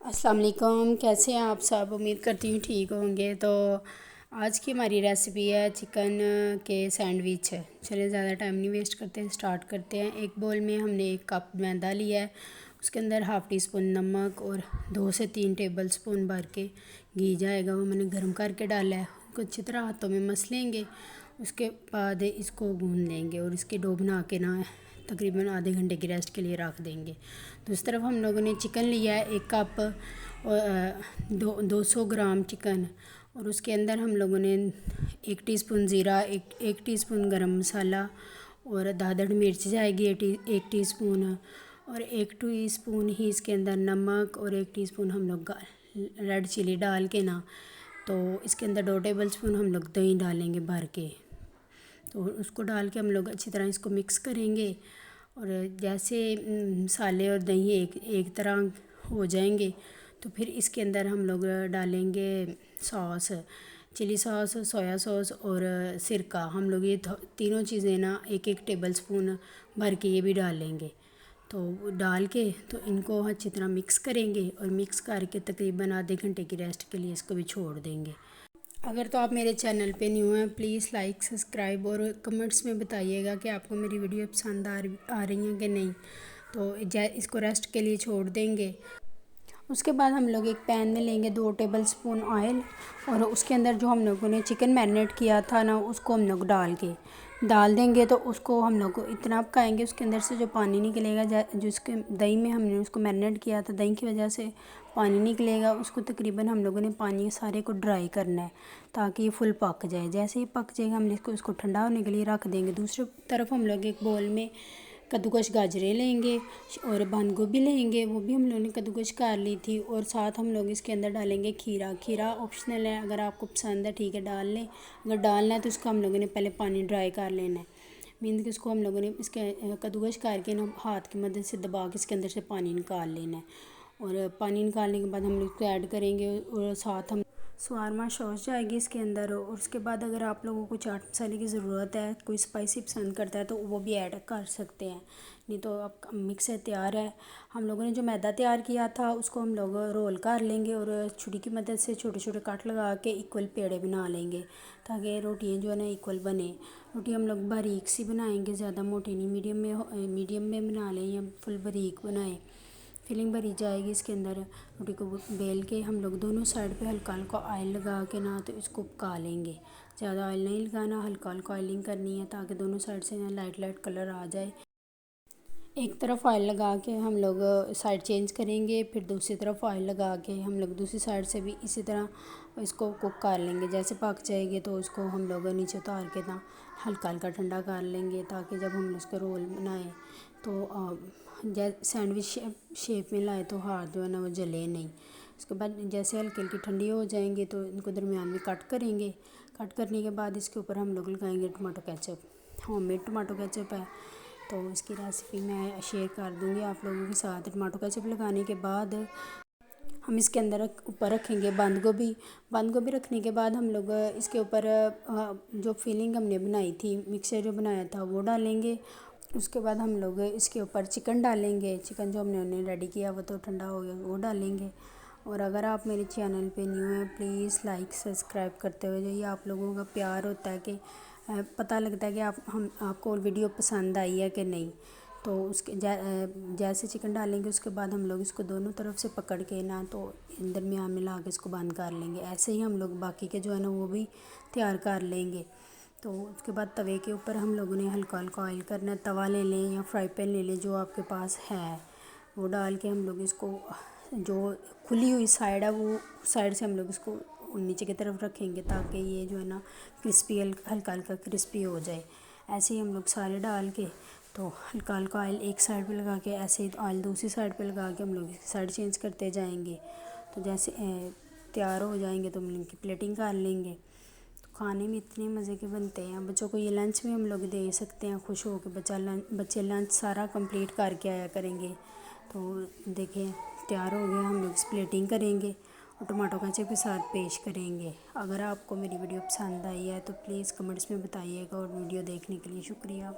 अस्सलाम वालेकुम। कैसे हैं आप सब? उम्मीद करती हूँ ठीक होंगे। तो आज की हमारी रेसिपी है चिकन के सैंडविच। चलिए ज़्यादा टाइम नहीं वेस्ट करते हैं, स्टार्ट करते हैं। एक बोल में हमने 1 कप मैदा लिया है, उसके अंदर हाफ़ टी स्पून नमक और 2 से 3 टेबल स्पून भर के घी जाएगा, वो मैंने गर्म करके डाला है। उसको अच्छी तरह हाथों में मस लेंगे, उसके बाद इसको गूँध लेंगे और इसके डो बना के ना तकरीबन आधे घंटे की रेस्ट के लिए रख देंगे। तो इस तरफ हम लोगों ने चिकन लिया है 1 कप और 200 ग्राम चिकन, और उसके अंदर हम लोगों ने 1 टीस्पून ज़ीरा, एक टीस्पून गरम मसाला और दादड़ मिर्च जाएगी 1 टीस्पून, और 1 टीस्पून ही इसके अंदर नमक, और 1 टीस्पून हम लोग रेड चिली डाल के ना, तो इसके अंदर 2 टेबल स्पून हम लोग दही डालेंगे भर के। तो उसको डाल के हम लोग अच्छी तरह इसको मिक्स करेंगे, और जैसे मसाले और दही एक तरह हो जाएंगे तो फिर इसके अंदर हम लोग डालेंगे sauce, chilli sauce, soya sauce और सिरका। हम लोग ये तीनों चीज़ें ना एक टेबल स्पून भर के ये भी डालेंगे। तो डाल के तो इनको अच्छी तरह मिक्स करेंगे, और मिक्स करके तकरीबन आधे घंटे की रेस्ट के लिए इसको भी छोड़ देंगे। अगर तो आप मेरे चैनल पे न्यू हैं, प्लीज़ लाइक, सब्सक्राइब और कमेंट्स में बताइएगा कि आपको मेरी वीडियो पसंद आ रही हैं कि नहीं। तो इसको रेस्ट के लिए छोड़ देंगे। उसके बाद हम लोग एक पैन में लेंगे 2 टेबल स्पून ऑयल, और उसके अंदर जो हम लोगों ने चिकन मैरिनेट किया था ना, उसको हम लोग डाल देंगे। तो उसको हम लोग इतना पकाएंगे, उसके अंदर से जो पानी निकलेगा, जो उसके दही में हमने उसको मैरिनेट किया था, दही की वजह से पानी निकलेगा, उसको तकरीबन हम लोगों ने पानी सारे को ड्राई करना है ताकि ये फुल पक जाए। जैसे ही पक जाएगा हम इसको ठंडा होने के लिए रख देंगे। दूसरी तरफ हम लोग एक बोल में कद्दूकश गाजरें लेंगे और बंद गोभी लेंगे, वो भी हम लोगों ने कद्दूकश कर ली थी, और साथ हम लोग इसके अंदर डालेंगे खीरा ऑप्शनल है, अगर आपको पसंद है ठीक है डाल लें, अगर डालना है तो उसको हम लोगों ने पहले पानी ड्राई कर लेना है। मीन कि इसको हम लोगों ने इसके कद्दूकश करके ना हाथ की मदद से दबा के इसके अंदर से पानी निकाल लेना है, और पानी निकालने के बाद हम लोग इसको ऐड करेंगे, और साथ हम शवारमा सॉस जाएगी इसके अंदर। और उसके बाद अगर आप लोगों को चाट मसाले की ज़रूरत है, कोई स्पाइसी पसंद करता है तो वो भी ऐड कर सकते हैं, नहीं तो आप मिक्स है तैयार है। हम लोगों ने जो मैदा तैयार किया था उसको हम लोग रोल कर लेंगे, और छुरी की मदद से छोटे छोटे कट लगा के इक्वल पेड़े बना लेंगे, ताकि रोटियाँ जो है ना इक्वल बने। रोटी हम लोग बारीक सी बनाएंगे, ज़्यादा मोटी नहीं, मीडियम में बना लें या फुल बारीक बनाएं। फिलिंग भरी जाएगी इसके अंदर। रोटी को बेल के हम लोग दोनों साइड पे हल्का हल्का ऑयल लगा के ना, तो इसको पका लेंगे। ज़्यादा ऑयल नहीं लगाना, हल्का हल्का ऑयलिंग करनी है ताकि दोनों साइड से ना लाइट लाइट कलर आ जाए। एक तरफ ऑयल लगा के हम लोग साइड चेंज करेंगे, फिर दूसरी तरफ ऑयल लगा के हम लोग दूसरी साइड से भी इसी तरह इसको कुक कर लेंगे। जैसे पक जाएगी तो उसको हम लोग नीचे उतार के ना हल्का हल्का ठंडा कर लेंगे, ताकि जब हम इसको रोल बनाएं तो सैंडविच शेप में लाए तो हाथ जो है ना वो जले नहीं। उसके बाद जैसे हल्की हल्की ठंडी हो जाएंगे तो इनको दरमियान में कट करेंगे। कट करने के बाद इसके ऊपर हम लोग लगाएंगे tomato ketchup. Homemade tomato ketchup है, तो इसकी रेसिपी मैं शेयर कर दूँगी आप लोगों के साथ। टमाटो केचप लगाने के बाद हम इसके अंदर ऊपर रखेंगे बंद गोभी रखने के बाद हम लोग इसके ऊपर जो फिलिंग हमने बनाई थी, मिक्सचर जो बनाया था वो डालेंगे। उसके बाद हम लोग इसके ऊपर चिकन डालेंगे। चिकन जो हमने रेडी किया वो तो ठंडा हो गया, वो डालेंगे। और अगर आप मेरे चैनल पे न्यू हैं, प्लीज़ लाइक सब्सक्राइब करते हुए जाइए। आप लोगों का प्यार होता है कि पता लगता है कि आपको वीडियो पसंद आई है कि नहीं। तो उसके जैसे चिकन डालेंगे उसके बाद हम लोग इसको दोनों तरफ से पकड़ के ना, तो दरमियान में ला के इसको बंद कर लेंगे। ऐसे ही हम लोग बाकी के जो है ना वो भी तैयार कर लेंगे। तो उसके बाद तवे के ऊपर हम लोगों ने हल्का हल्का ऑयल करना है। तवा ले लें या फ्राई पैन ले लें, जो आपके पास है, वो डाल के हम लोग इसको जो खुली हुई साइड है वो साइड से हम लोग इसको नीचे की तरफ रखेंगे, ताकि ये जो है ना क्रिस्पी हल्का हल्का क्रिस्पी हो जाए। ऐसे ही हम लोग सारे डाल के तो हल्का हल्का ऑयल एक साइड पे लगा के, ऐसे ही ऑयल दूसरी साइड पे लगा के हम लोग साइड चेंज करते जाएंगे। तो जैसे तैयार हो जाएंगे तो हम इनकी प्लेटिंग कर लेंगे। तो खाने में इतने मज़े के बनते हैं, बच्चों को ये लंच में हम लोग दे सकते हैं खुश हो के। बच्चे लंच सारा कंप्लीट करके आया करेंगे। तो देखें तैयार हो गया, हम लोग प्लेटिंग करेंगे और टमाटो केचप के साथ पेश करेंगे। अगर आपको मेरी वीडियो पसंद आई है तो प्लीज़ कमेंट्स में बताइएगा, और वीडियो देखने के लिए शुक्रिया।